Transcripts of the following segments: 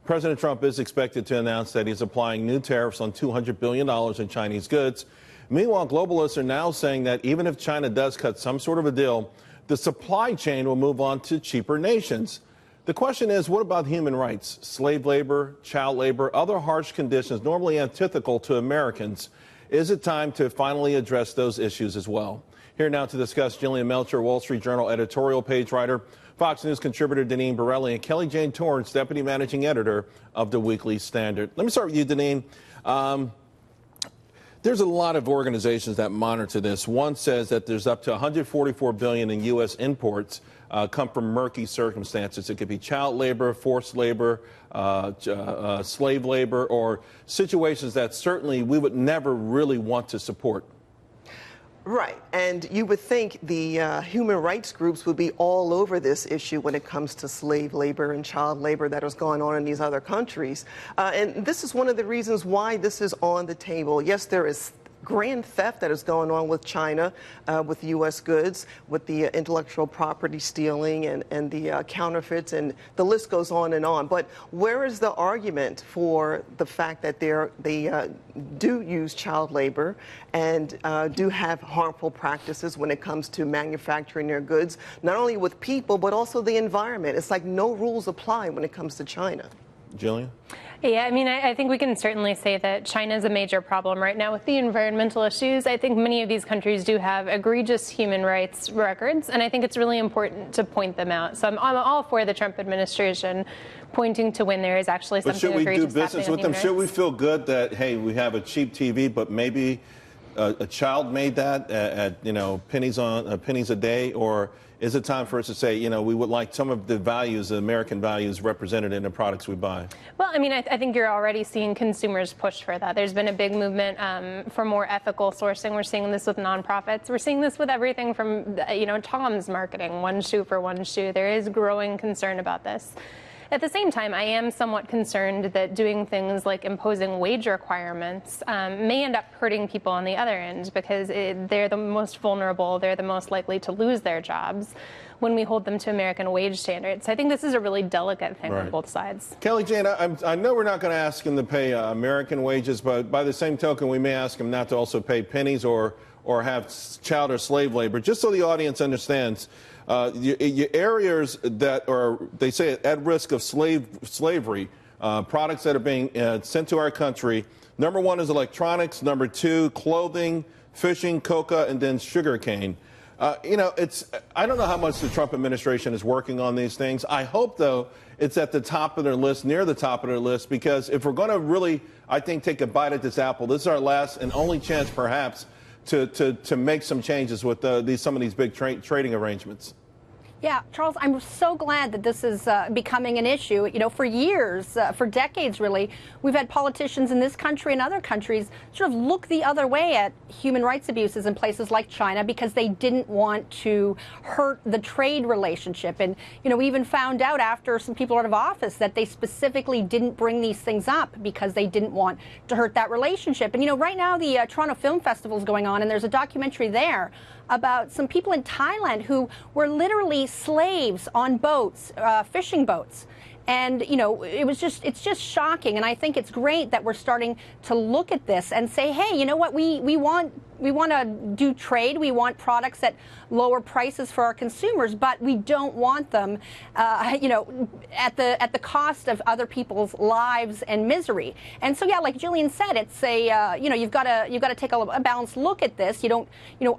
President Trump is expected to announce that he's applying new tariffs on $200 billion in Chinese goods. Meanwhile, globalists are now saying that even if China does cut some sort of a deal, the supply chain will move on to cheaper nations. The question is, what about human rights? Slave labor, child labor, other harsh conditions normally antithetical to Americans. Is it time to finally address those issues as well? Here now to discuss, Jillian Melchior, Wall Street Journal Editorial Page writer, Fox News contributor Deneen Borelli, and Kelly Jane Torrance, Deputy Managing Editor of the Weekly Standard. Let me start with you, Deneen. There's a lot of organizations that monitor this. One says that there's up to $144 billion in U.S. imports come from murky circumstances. It could be child labor, forced labor, slave labor, or situations that certainly we would never really want to support. Right. And you would think the human rights groups would be all over this issue when it comes to slave labor and child labor that is going on in these other countries. And this is one of the reasons why this is on the table. Yes, there is grand theft that is going on with China, with U.S. goods, with the intellectual property stealing and the counterfeits, and the list goes on and on. But where is the argument for the fact that they do use child labor and do have harmful practices when it comes to manufacturing their goods, not only with people, but also the environment? It's like no rules apply when it comes to China. Jillian? Yeah, I mean, I think we can certainly say that China is a major problem right now with the environmental issues. I think many of these countries do have egregious human rights records, and I think it's really important to point them out. So I'm all for the Trump administration pointing to when there is actually something egregious happening. But should we do business with them? Should we feel good that, hey, we have a cheap TV, but maybe a child made that at pennies a day? Or is it time for us to say, we would like some of the values, the American values, represented in the products we buy? Well, I mean, I think you're already seeing consumers push for that. There's been a big movement for more ethical sourcing. We're seeing this with nonprofits. We're seeing this with everything from, Tom's marketing, one shoe for one shoe. There is growing concern about this. At the same time, I am somewhat concerned that doing things like imposing wage requirements may end up hurting people on the other end, because they're the most vulnerable, they're the most likely to lose their jobs when we hold them to American wage standards. I think this is a really delicate thing on both sides. Kelly Jane, I know we're not going to ask them to pay American wages, but by the same token, we may ask them not to also pay pennies or have child or slave labor. Just so the audience understands, your areas that are, they say, at risk of slavery, products that are being sent to our country, number one is electronics, number two, clothing, fishing, coca, and then sugarcane. I don't know how much the Trump administration is working on these things. I hope, though, it's at the top of their list, near the top of their list, because if we're going to really, I think, take a bite at this apple, this is our last and only chance, perhaps, to make some changes with some of these big trading arrangements. Yeah, Charles, I'm so glad that this is becoming an issue. For years, for decades, really, we've had politicians in this country and other countries sort of look the other way at human rights abuses in places like China because they didn't want to hurt the trade relationship. And, we even found out after some people are out of office that they specifically didn't bring these things up because they didn't want to hurt that relationship. And, right now the Toronto Film Festival is going on, and there's a documentary there about some people in Thailand who were literally slaves on boats, fishing boats. And, it's just shocking. And I think it's great that we're starting to look at this and say, hey, you know what, we want to do trade. We want products at lower prices for our consumers, but we don't want them, at the cost of other people's lives and misery. And so, yeah, like Jillian said, it's you've got to take a balanced look at this. You don't,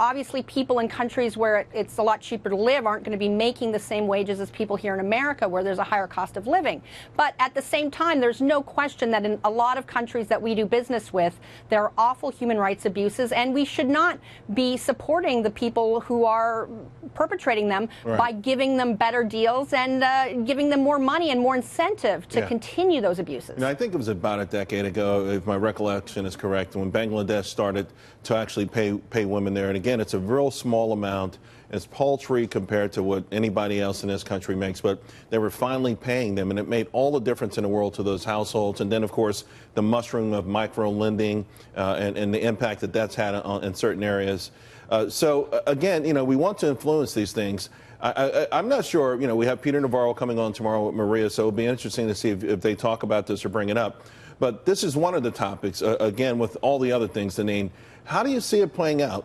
obviously people in countries where it's a lot cheaper to live aren't going to be making the same wages as people here in America, where there's a higher cost of living. But at the same time, there's no question that in a lot of countries that we do business with, there are awful human rights abuses, and we should not be supporting the people who are perpetrating them by giving them better deals and giving them more money and more incentive to continue those abuses. I think it was about a decade ago, if my recollection is correct, when Bangladesh started to actually pay women there. And again, it's a real small amount. It's paltry compared to what anybody else in this country makes, but they were finally paying them, and it made all the difference in the world to those households. And then, of course, the mushroom of micro lending and the impact that that's had in certain areas. Again, we want to influence these things. I'm not sure, we have Peter Navarro coming on tomorrow with Maria, so it'll be interesting to see if they talk about this or bring it up. But this is one of the topics, again, with all the other things, Deneen. How do you see it playing out?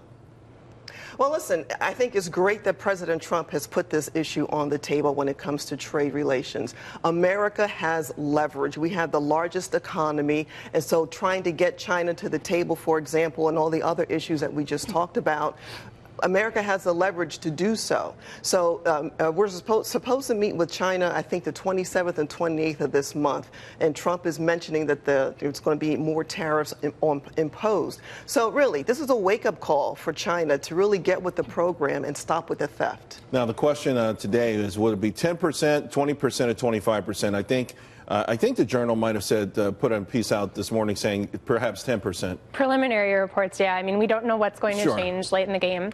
Well, listen, I think it's great that President Trump has put this issue on the table when it comes to trade relations. America has leverage. We have the largest economy, and so trying to get China to the table, for example, and all the other issues that we just talked about, America has the leverage to do so. So we're supposed to meet with China, I think, the 27th and 28th of this month. And Trump is mentioning that there's going to be more tariffs imposed. So really, this is a wake-up call for China to really get with the program and stop with the theft. Now, the question today is, would it be 10%, 20%, or 25%? I think the Journal might have said, put a piece out this morning saying perhaps 10%. Preliminary reports, yeah. I mean, we don't know what's going to change late in the game.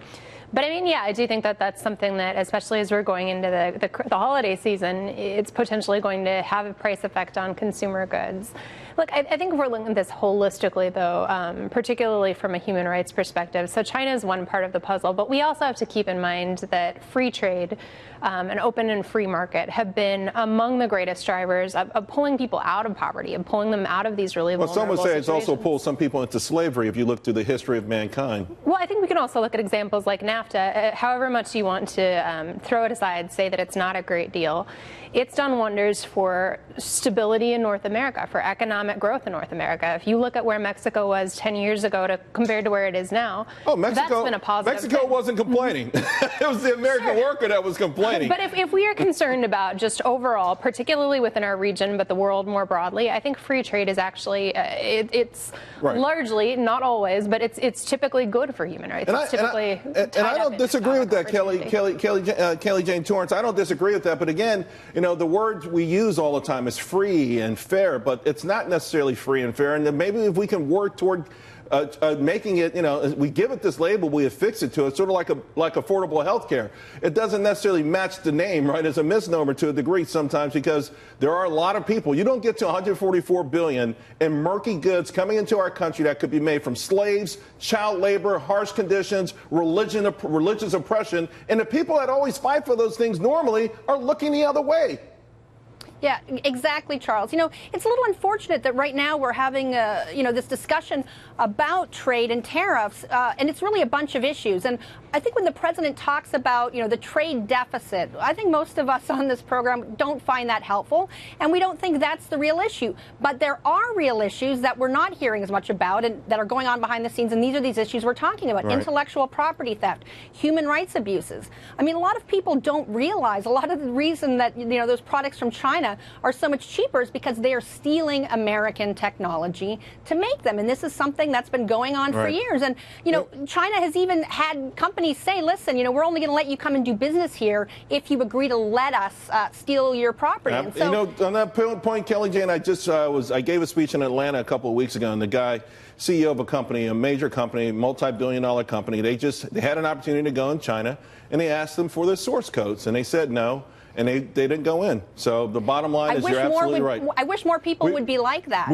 But I mean, yeah, I do think that that's something that, especially as we're going into the holiday season, it's potentially going to have a price effect on consumer goods. Look, I think if we're looking at this holistically, though, particularly from a human rights perspective, so China is one part of the puzzle, but we also have to keep in mind that free trade, an open and free market, have been among the greatest drivers of pulling people out of poverty, of pulling them out of these really vulnerable situations. Well, some would say it's also pulled some people into slavery if you look through the history of mankind. Well, I think we can also look at examples like NAFTA. However much you want to throw it aside, say that it's not a great deal, it's done wonders for stability in North America, for economic growth in North America. If you look at where Mexico was 10 years ago compared to where it is now, that's been a positive Mexico thing. Wasn't complaining. It was the American worker that was complaining. But if we are concerned about just overall, particularly within our region, but the world more broadly, I think free trade is actually, it's largely, not always, but it's typically good for human rights. It's typically and I don't disagree with that, Kelly Jane Torrance. I don't disagree with that. But again, the words we use all the time is free and fair, but it's not necessarily free and fair. And then maybe if we can work toward making it, we give it this label, we affix it to it, sort of like affordable health care. It doesn't necessarily match the name, right? It's a misnomer to a degree sometimes because there are a lot of people. You don't get to 144 billion in murky goods coming into our country that could be made from slaves, child labor, harsh conditions, religious oppression, and the people that always fight for those things normally are looking the other way. Yeah, exactly, Charles. It's a little unfortunate that right now we're having, this discussion about trade and tariffs, and it's really a bunch of issues. And I think when the president talks about, the trade deficit, I think most of us on this program don't find that helpful, and we don't think that's the real issue. But there are real issues that we're not hearing as much about and that are going on behind the scenes, and these are these issues we're talking about. Right. Intellectual property theft, human rights abuses. I mean, a lot of people don't realize a lot of the reason that, those products from China are so much cheaper is because they are stealing American technology to make them. And this is something that's been going on for years. And, China has even had companies say, listen, we're only going to let you come and do business here if you agree to let us steal your property. And so, on that point, Kelly Jane, I gave a speech in Atlanta a couple of weeks ago, and the guy, CEO of a company, a major company, multi-billion-dollar company, they had an opportunity to go in China, and they asked them for their source codes, and they said no. And they didn't go in. So the bottom line is you're absolutely right. I wish more people would be like that.